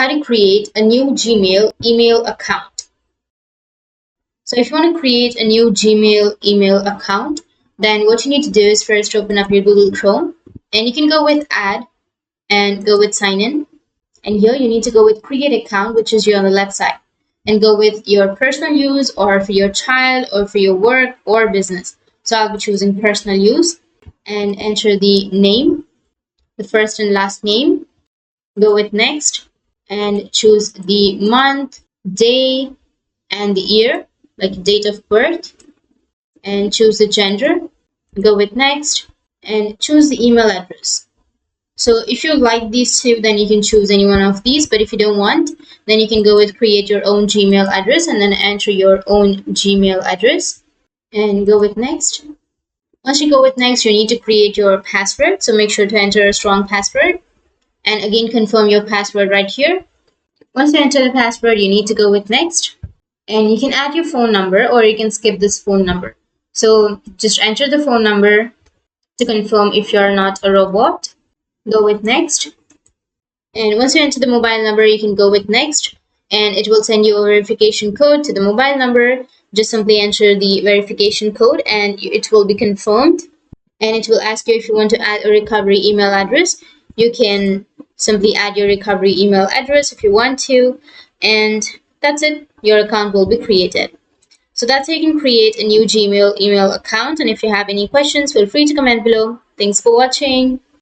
how to create a new Gmail email account. So if you want to create a new Gmail email account, then what you need to do is first open up your Google Chrome, and you can go with add and go with sign in. And here you need to go with create account, which is here on the left side, and go with your personal use or for your child or for your work or business. So I'll be choosing personal use and enter the name, the first and last name. Go with next and choose the month, day, and the year, like date of birth, and choose the gender. Go with next and choose the email address. So if you like these two, then you can choose any one of these, but if you don't want, then you can go with create your own Gmail address and then enter your own Gmail address and go with next. Once you go with next, you need to create your password, so make sure to enter a strong password and again confirm your password right here. Once you enter the password, you need to go with next, and you can add your phone number or you can skip this phone number. So just enter the phone number to confirm if you're not a robot. Go with next, and once you enter the mobile number, you can go with next, and it will send you a verification code to the mobile number. Just simply enter the verification code and it will be confirmed, and it will ask you if you want to add a recovery email address. You can simply add your recovery email address if you want to, and that's it. Your account will be created. So that's how you can create a new Gmail email account, and if you have any questions, feel free to comment below. Thanks for watching.